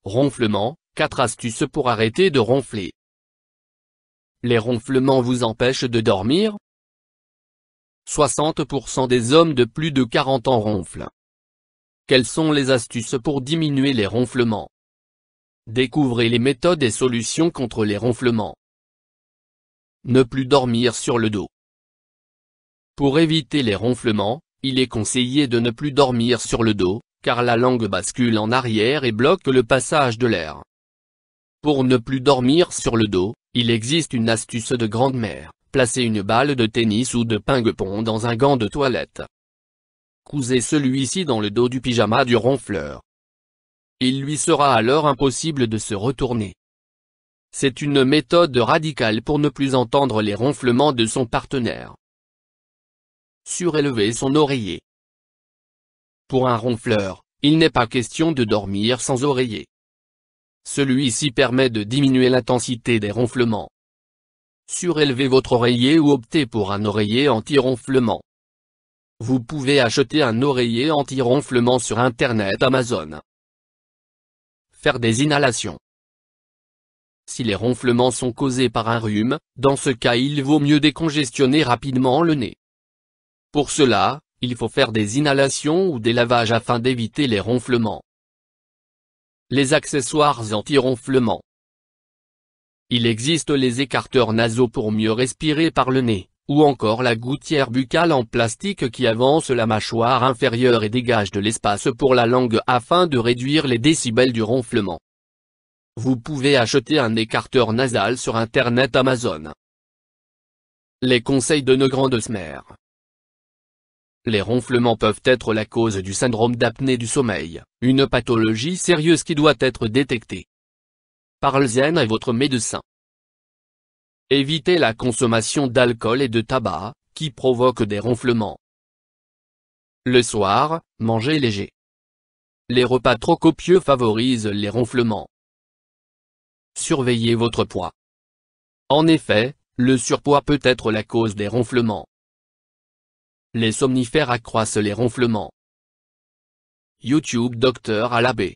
Ronflement, 4 astuces pour arrêter de ronfler. Les ronflements vous empêchent de dormir? 60% des hommes de plus de 40 ans ronflent. Quelles sont les astuces pour diminuer les ronflements? Découvrez les méthodes et solutions contre les ronflements. Ne plus dormir sur le dos. Pour éviter les ronflements, il est conseillé de ne plus dormir sur le dos, car la langue bascule en arrière et bloque le passage de l'air. Pour ne plus dormir sur le dos, il existe une astuce de grand-mère: placez une balle de tennis ou de ping-pong dans un gant de toilette. Cousez celui-ci dans le dos du pyjama du ronfleur. Il lui sera alors impossible de se retourner. C'est une méthode radicale pour ne plus entendre les ronflements de son partenaire. Surélever son oreiller. Pour un ronfleur, il n'est pas question de dormir sans oreiller. Celui-ci permet de diminuer l'intensité des ronflements. Surélevez votre oreiller ou optez pour un oreiller anti-ronflement. Vous pouvez acheter un oreiller anti-ronflement sur Internet Amazon. Faire des inhalations. Si les ronflements sont causés par un rhume, dans ce cas il vaut mieux décongestionner rapidement le nez. Pour cela, il faut faire des inhalations ou des lavages afin d'éviter les ronflements. Les accessoires anti-ronflement. Il existe les écarteurs nasaux pour mieux respirer par le nez, ou encore la gouttière buccale en plastique qui avance la mâchoire inférieure et dégage de l'espace pour la langue afin de réduire les décibels du ronflement. Vous pouvez acheter un écarteur nasal sur Internet Amazon. Les conseils de Neugrandesmer. Les ronflements peuvent être la cause du syndrome d'apnée du sommeil, une pathologie sérieuse qui doit être détectée. Parlez-en à votre médecin. Évitez la consommation d'alcool et de tabac, qui provoquent des ronflements. Le soir, mangez léger. Les repas trop copieux favorisent les ronflements. Surveillez votre poids. En effet, le surpoids peut être la cause des ronflements. Les somnifères accroissent les ronflements. YouTube Docteur Alabé.